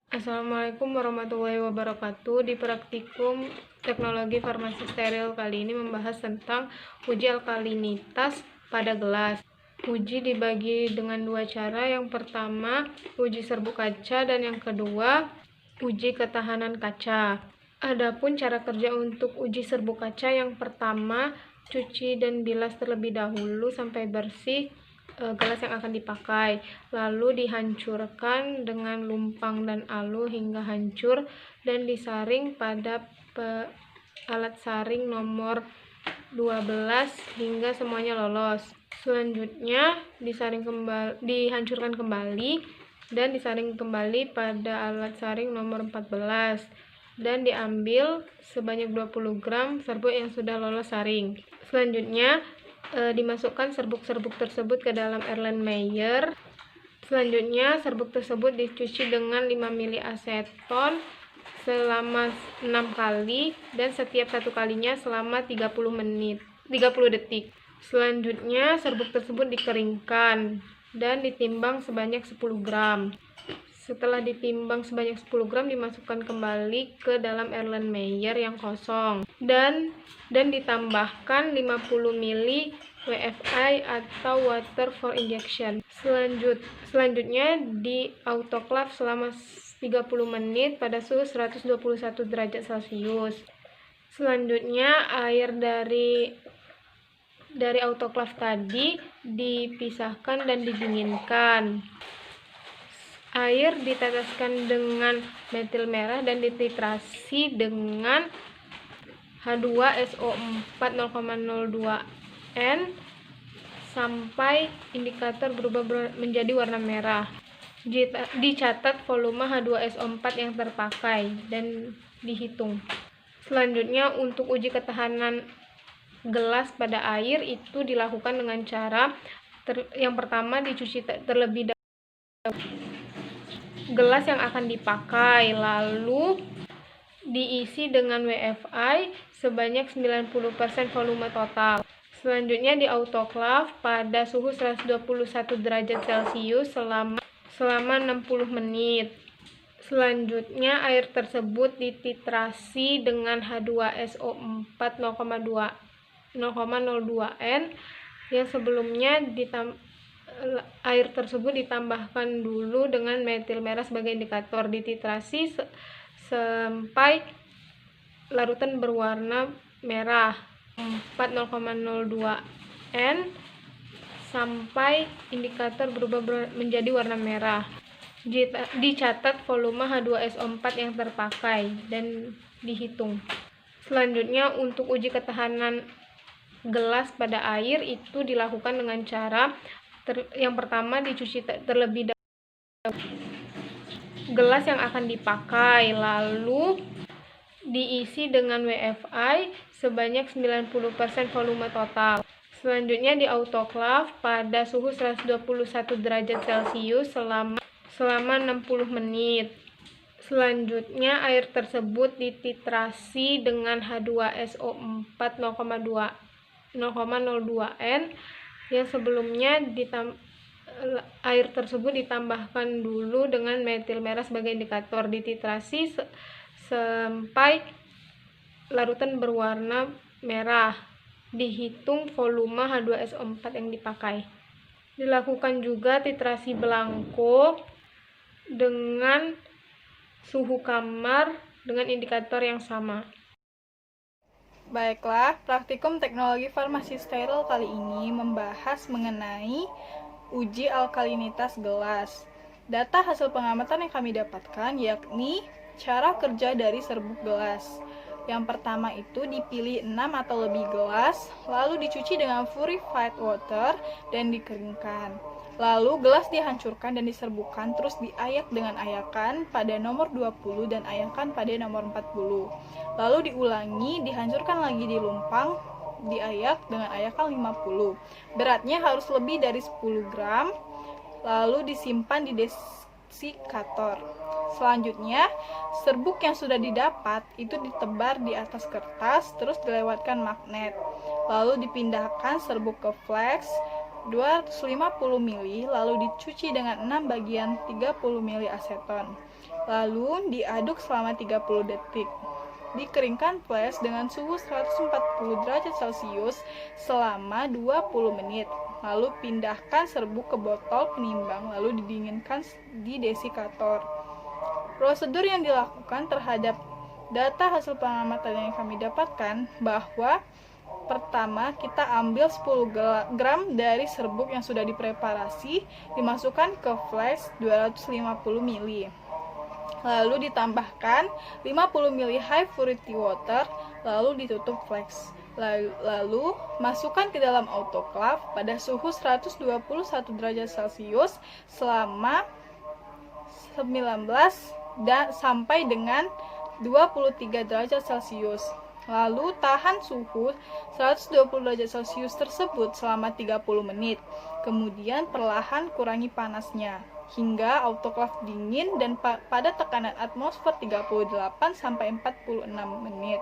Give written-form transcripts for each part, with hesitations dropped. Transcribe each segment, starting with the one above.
Assalamualaikum warahmatullahi wabarakatuh. Di praktikum teknologi farmasi steril kali ini membahas tentang uji alkalinitas pada gelas. Uji dibagi dengan dua cara. Yang pertama, uji serbuk kaca, dan yang kedua, uji ketahanan kaca. Adapun cara kerja untuk uji serbuk kaca, yang pertama, cuci dan bilas terlebih dahulu sampai bersih gelas yang akan dipakai, lalu dihancurkan dengan lumpang dan alu hingga hancur dan disaring pada alat saring nomor 12 hingga semuanya lolos. Selanjutnya dihancurkan kembali dan disaring kembali pada alat saring nomor 14 dan diambil sebanyak 20 gram serbuk yang sudah lolos saring. Selanjutnya dimasukkan serbuk-serbuk tersebut ke dalam Erlenmeyer. Selanjutnya serbuk tersebut dicuci dengan 5 ml aseton selama 6 kali dan setiap satu kalinya selama 30 detik. Selanjutnya serbuk tersebut dikeringkan dan ditimbang sebanyak 10 gram. Setelah ditimbang sebanyak 10 gram, dimasukkan kembali ke dalam Erlenmeyer yang kosong dan ditambahkan 50 ml WFI atau water for injection. Selanjutnya di autoclave selama 30 menit pada suhu 121 derajat Celcius. Selanjutnya air dari autoclave tadi dipisahkan dan didinginkan. Air diteteskan dengan metil merah dan dititrasi dengan H2SO4 0,02N sampai indikator berubah menjadi warna merah. Dicatat volume H2SO4 yang terpakai dan dihitung. Selanjutnya untuk uji ketahanan gelas pada air itu dilakukan dengan cara yang pertama, dicuci terlebih dahulu gelas yang akan dipakai, lalu diisi dengan WFI sebanyak 90% volume total. Selanjutnya di autoclave pada suhu 121 derajat Celcius selama 60 menit. Selanjutnya air tersebut dititrasi dengan H2SO4 0,02N yang sebelumnya air tersebut ditambahkan dulu dengan metil merah sebagai indikator. Dititrasi sampai larutan berwarna merah 4,002N sampai indikator berubah menjadi warna merah. Dicatat volume H2SO4 yang terpakai dan dihitung. Selanjutnya untuk uji ketahanan gelas pada air itu dilakukan dengan cara yang pertama, dicuci terlebih dahulu gelas yang akan dipakai, lalu diisi dengan WFI sebanyak 90% volume total. Selanjutnya di autoclave pada suhu 121 derajat Celcius selama 60 menit. Selanjutnya air tersebut dititrasi dengan H2SO4 0,02N yang sebelumnya air tersebut ditambahkan dulu dengan metil merah sebagai indikator. Dititrasi sampai larutan berwarna merah. Dihitung volume H2SO4 yang dipakai. Dilakukan juga titrasi belangko dengan suhu kamar dengan indikator yang sama. Baiklah, praktikum teknologi farmasi steril kali ini membahas mengenai uji alkalinitas gelas. Data hasil pengamatan yang kami dapatkan yakni cara kerja dari serbuk gelas. Yang pertama itu dipilih 6 atau lebih gelas, lalu dicuci dengan purified water dan dikeringkan. Lalu gelas dihancurkan dan diserbukan, terus diayak dengan ayakan pada nomor 20 dan ayakan pada nomor 40. Lalu diulangi, dihancurkan lagi di lumpang, diayak dengan ayakan 50. Beratnya harus lebih dari 10 gram, lalu disimpan di desikator. Selanjutnya, serbuk yang sudah didapat itu ditebar di atas kertas, terus dilewatkan magnet. Lalu dipindahkan serbuk ke flask, 250 ml, lalu dicuci dengan 6 bagian 30 ml aseton. Lalu diaduk selama 30 detik. Dikeringkan flash dengan suhu 140 derajat Celcius selama 20 menit. Lalu pindahkan serbuk ke botol penimbang, lalu didinginkan di desikator. Prosedur yang dilakukan terhadap data hasil pengamatan yang kami dapatkan bahwa pertama, kita ambil 10 gram dari serbuk yang sudah dipreparasi, dimasukkan ke flash 250 ml. Lalu ditambahkan 50 ml high purity water, lalu ditutup flash. Lalu masukkan ke dalam autoclave pada suhu 121 derajat Celcius selama 19 dan sampai dengan 23 derajat Celcius. Lalu tahan suhu 120 derajat Celcius tersebut selama 30 menit. Kemudian perlahan kurangi panasnya hingga autoclave dingin dan pada tekanan atmosfer 38 sampai 46 menit.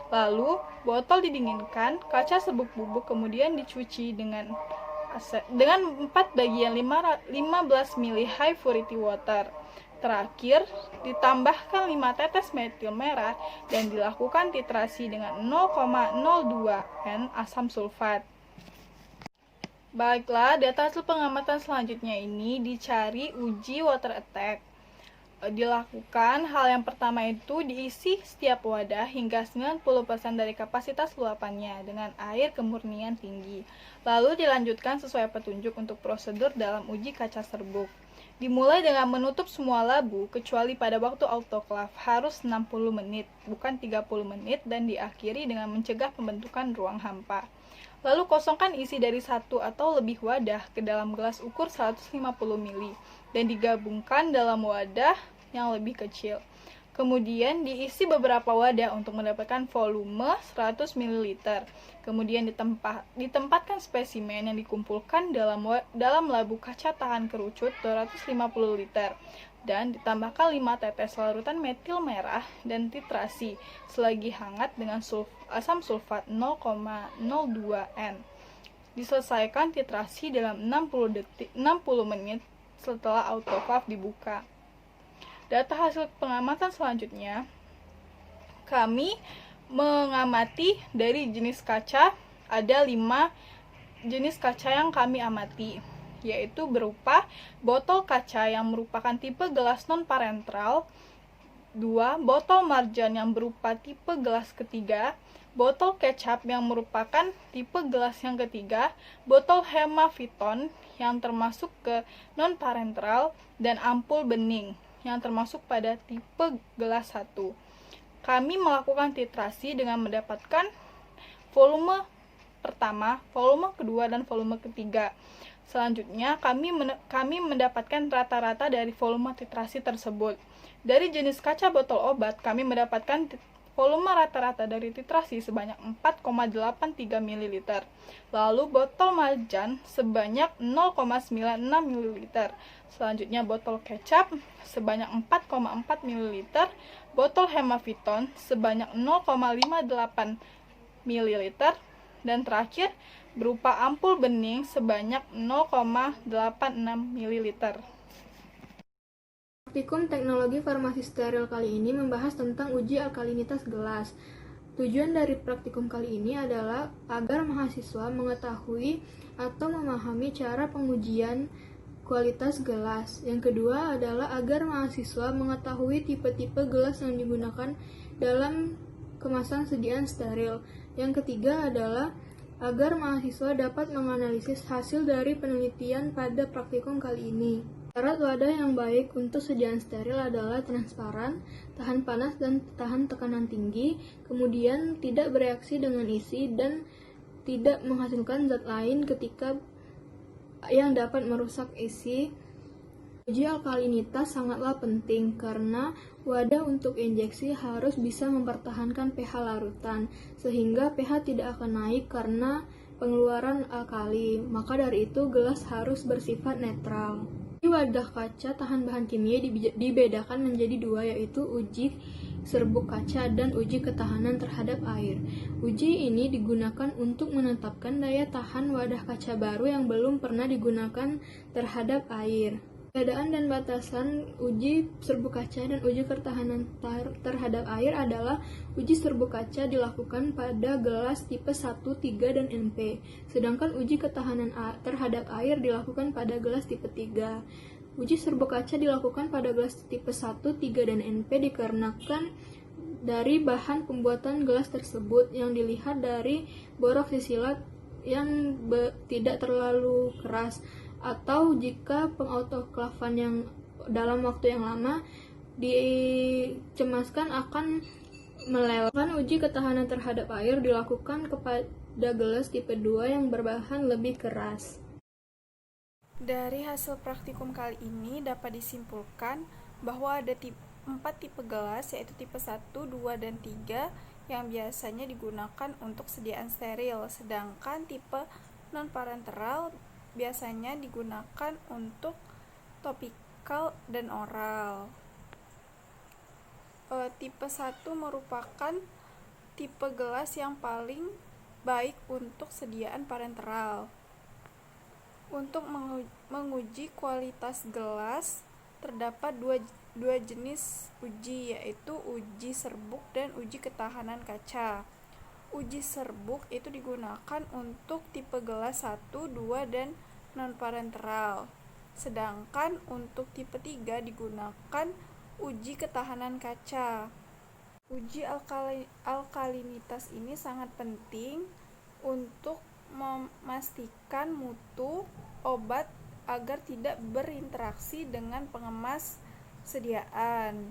Lalu botol didinginkan, kaca serbuk bubuk kemudian dicuci dengan 4 bagian 15 ml high purity water. Terakhir, ditambahkan 5 tetes metil merah dan dilakukan titrasi dengan 0,02 N asam sulfat. Baiklah, data hasil pengamatan selanjutnya ini dicari uji water attack. Dilakukan, hal yang pertama itu diisi setiap wadah hingga 90% dari kapasitas luapannya dengan air kemurnian tinggi. Lalu dilanjutkan sesuai petunjuk untuk prosedur dalam uji kaca serbuk. Dimulai dengan menutup semua labu kecuali pada waktu autoclave harus 60 menit, bukan 30 menit, dan diakhiri dengan mencegah pembentukan ruang hampa. Lalu kosongkan isi dari satu atau lebih wadah ke dalam gelas ukur 150 ml dan digabungkan dalam wadah yang lebih kecil. Kemudian diisi beberapa wadah untuk mendapatkan volume 100 ml. Kemudian ditempatkan spesimen yang dikumpulkan dalam labu kaca tahan kerucut 250 liter dan ditambahkan 5 tetes larutan metil merah dan titrasi selagi hangat dengan asam sulfat 0,02 N. Diselesaikan titrasi dalam 60 menit setelah autoclave dibuka. Data hasil pengamatan selanjutnya, kami mengamati dari jenis kaca, ada 5 jenis kaca yang kami amati, yaitu berupa botol kaca yang merupakan tipe gelas non-parentral, 2. Botol marjan yang berupa tipe gelas ketiga, botol kecap yang merupakan tipe gelas yang ketiga, botol hemaviton yang termasuk ke non-parentral, dan ampul bening yang termasuk pada tipe gelas 1. Kami melakukan titrasi dengan mendapatkan volume pertama, volume kedua, dan volume ketiga. Selanjutnya, kami mendapatkan rata-rata dari volume titrasi tersebut. Dari jenis kaca botol obat, kami mendapatkan volume rata-rata dari titrasi sebanyak 4,83 ml. Lalu botol marjan sebanyak 0,96 ml. Selanjutnya botol kecap sebanyak 4,4 ml. Botol hemaviton sebanyak 0,58 ml. Dan terakhir berupa ampul bening sebanyak 0,86 ml. Praktikum teknologi farmasi steril kali ini membahas tentang uji alkalinitas gelas. Tujuan dari praktikum kali ini adalah agar mahasiswa mengetahui atau memahami cara pengujian kualitas gelas. Yang kedua adalah agar mahasiswa mengetahui tipe-tipe gelas yang digunakan dalam kemasan sediaan steril. Yang ketiga adalah agar mahasiswa dapat menganalisis hasil dari penelitian pada praktikum kali ini. Syarat wadah yang baik untuk sediaan steril adalah transparan, tahan panas dan tahan tekanan tinggi, kemudian tidak bereaksi dengan isi dan tidak menghasilkan zat lain ketika yang dapat merusak isi. Uji alkalinitas sangatlah penting karena wadah untuk injeksi harus bisa mempertahankan pH larutan, sehingga pH tidak akan naik karena pengeluaran alkali. Maka dari itu gelas harus bersifat netral. Di wadah kaca tahan bahan kimia dibedakan menjadi 2, yaitu uji serbuk kaca, dan uji ketahanan terhadap air. Uji ini digunakan untuk menetapkan daya tahan wadah kaca baru yang belum pernah digunakan terhadap air. Perbedaan dan batasan uji serbuk kaca dan uji ketahanan terhadap air adalah uji serbuk kaca dilakukan pada gelas tipe 1, 3, dan NP, sedangkan uji ketahanan terhadap air dilakukan pada gelas tipe 3. Uji serbuk kaca dilakukan pada gelas tipe 1, 3, dan NP dikarenakan dari bahan pembuatan gelas tersebut yang dilihat dari borok sisilat yang tidak terlalu keras, atau jika pengautoklavan yang dalam waktu yang lama dicemaskan akan melelehkan. Uji ketahanan terhadap air dilakukan kepada gelas tipe 2 yang berbahan lebih keras. Dari hasil praktikum kali ini dapat disimpulkan bahwa ada 4 tipe gelas, yaitu tipe 1, 2, dan 3 yang biasanya digunakan untuk sediaan steril, sedangkan tipe non-parenteral biasanya digunakan untuk topikal dan oral. Tipe 1 merupakan tipe gelas yang paling baik untuk sediaan parenteral. Untuk menguji kualitas gelas, terdapat dua jenis uji, yaitu uji serbuk dan uji ketahanan kaca. Uji serbuk itu digunakan untuk tipe gelas 1, 2, dan non-parenteral. Sedangkan untuk tipe 3 digunakan uji ketahanan kaca. Uji alkalinitas ini sangat penting untuk memastikan mutu obat agar tidak berinteraksi dengan pengemas sediaan.